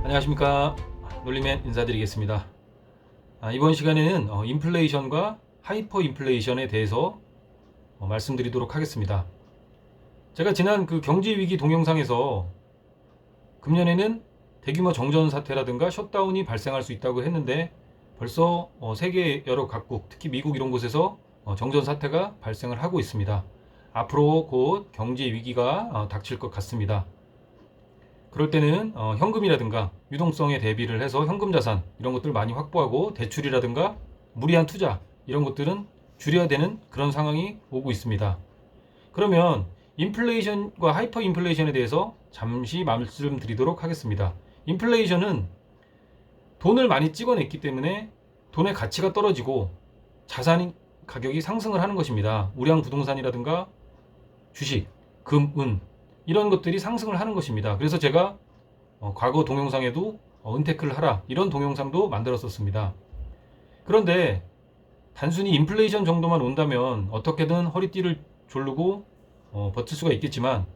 안녕하십니까. 놀리맨 인사드리겠습니다. 이번 시간에는 인플레이션과 하이퍼 인플레이션에 대해서 말씀드리도록 하겠습니다. 제가 지난 그 경제위기 동영상에서 금년에는 대규모 정전 사태라든가 셧다운이 발생할 수 있다고 했는데 벌써 세계 여러 각국, 특히 미국 이런 곳에서 정전 사태가 발생을 하고 있습니다. 앞으로 곧 경제위기가 닥칠 것 같습니다. 그럴 때는 현금이라든가 유동성에 대비를 해서 현금 자산 이런 것들을 많이 확보하고 대출이라든가 무리한 투자 이런 것들은 줄여야 되는 그런 상황이 오고 있습니다. 그러면 인플레이션과 하이퍼 인플레이션에 대해서 잠시 말씀드리도록 하겠습니다. 인플레이션은 돈을 많이 찍어냈기 때문에 돈의 가치가 떨어지고 자산 가격이 상승을 하는 것입니다. 우량 부동산이라든가 주식, 금, 은 이런 것들이 상승을 하는 것입니다. 그래서 제가 과거 동영상에도 은테크를 하라 이런 동영상도 만들었었습니다. 그런데 단순히 인플레이션 정도만 온다면 어떻게든 허리띠를 조르고 버틸 수가 있겠지만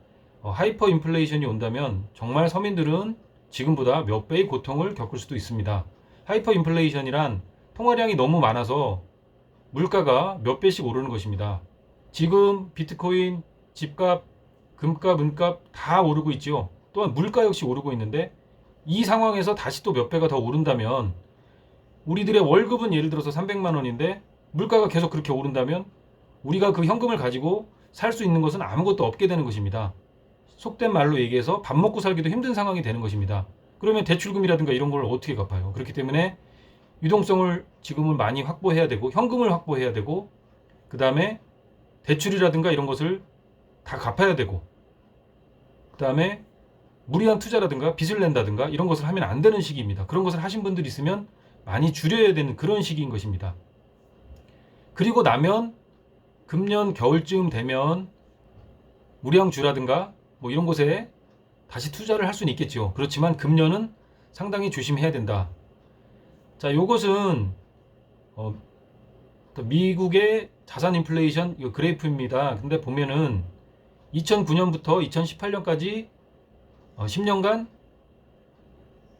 하이퍼 인플레이션이 온다면 정말 서민들은 지금보다 몇 배의 고통을 겪을 수도 있습니다. 하이퍼 인플레이션이란 통화량이 너무 많아서 물가가 몇 배씩 오르는 것입니다. 지금 비트코인, 집값, 금값, 은값 다 오르고 있죠. 또한 물가 역시 오르고 있는데 이 상황에서 다시 또 몇 배가 더 오른다면 우리들의 월급은 예를 들어서 300만 원인데 물가가 계속 그렇게 오른다면 우리가 그 현금을 가지고 살 수 있는 것은 아무것도 없게 되는 것입니다. 속된 말로 얘기해서 밥 먹고 살기도 힘든 상황이 되는 것입니다. 그러면 대출금이라든가 이런 걸 어떻게 갚아요? 그렇기 때문에 유동성을 지금은 많이 확보해야 되고 현금을 확보해야 되고 그 다음에 대출이라든가 이런 것을 다 갚아야 되고 그 다음에 무리한 투자라든가 빚을 낸다든가 이런 것을 하면 안 되는 시기입니다. 그런 것을 하신 분들이 있으면 많이 줄여야 되는 그런 시기인 것입니다. 그리고 나면 금년 겨울쯤 되면 무량주라든가 뭐 이런 곳에 다시 투자를 할 수는 있겠죠. 그렇지만 금년은 상당히 조심해야 된다. 자, 요것은 미국의 자산 인플레이션 이거 그래프입니다. 근데 보면은 2009년부터 2018년까지 10년간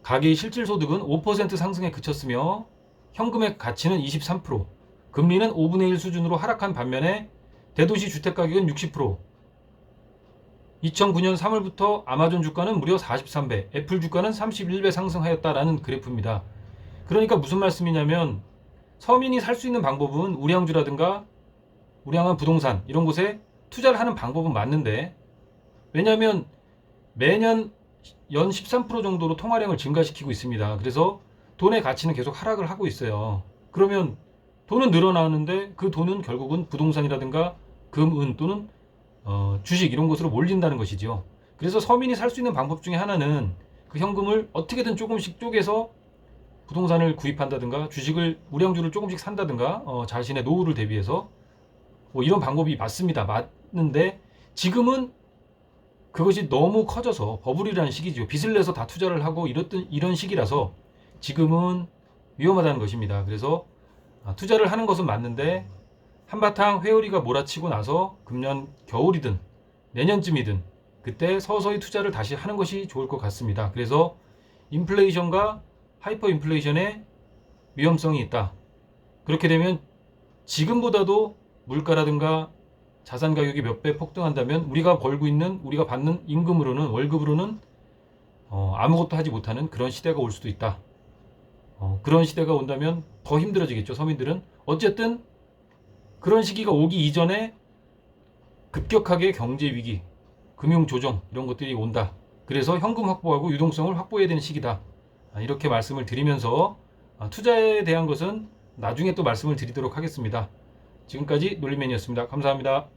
가계의 실질소득은 5% 상승에 그쳤으며 현금의 가치는 23%, 금리는 5분의 1 수준으로 하락한 반면에 대도시 주택가격은 60%, 2009년 3월부터 아마존 주가는 무려 43배, 애플 주가는 31배 상승하였다라는 그래프입니다. 그러니까 무슨 말씀이냐면 서민이 살 수 있는 방법은 우량주라든가 우량한 부동산 이런 곳에 투자를 하는 방법은 맞는데 왜냐하면 매년 연 13% 정도로 통화량을 증가시키고 있습니다. 그래서 돈의 가치는 계속 하락을 하고 있어요. 그러면 돈은 늘어나는데 그 돈은 결국은 부동산이라든가 금, 은 또는 주식 이런 곳으로 몰린다는 것이죠. 그래서 서민이 살 수 있는 방법 중에 하나는 그 현금을 어떻게든 조금씩 쪼개서 부동산을 구입한다든가 주식을 우량주를 조금씩 산다든가 자신의 노후를 대비해서 뭐 이런 방법이 맞습니다. 맞는데 지금은 그것이 너무 커져서 버블이라는 시기죠. 빚을 내서 다 투자를 하고 이런 시기라서 지금은 위험하다는 것입니다. 그래서 투자를 하는 것은 맞는데 한바탕 회오리가 몰아치고 나서 금년 겨울이든 내년쯤이든 그때 서서히 투자를 다시 하는 것이 좋을 것 같습니다. 그래서 인플레이션과 하이퍼 인플레이션의 위험성이 있다. 그렇게 되면 지금보다도 물가라든가 자산 가격이 몇 배 폭등한다면 우리가 벌고 있는 우리가 받는 임금으로는 월급으로는 아무것도 하지 못하는 그런 시대가 올 수도 있다. 그런 시대가 온다면 더 힘들어지겠죠. 서민들은 어쨌든 그런 시기가 오기 이전에 급격하게 경제 위기, 금융 조정 이런 것들이 온다. 그래서 현금 확보하고 유동성을 확보해야 되는 시기다. 이렇게 말씀을 드리면서 투자에 대한 것은 나중에 또 말씀을 드리도록 하겠습니다. 지금까지 놀리맨이었습니다. 감사합니다.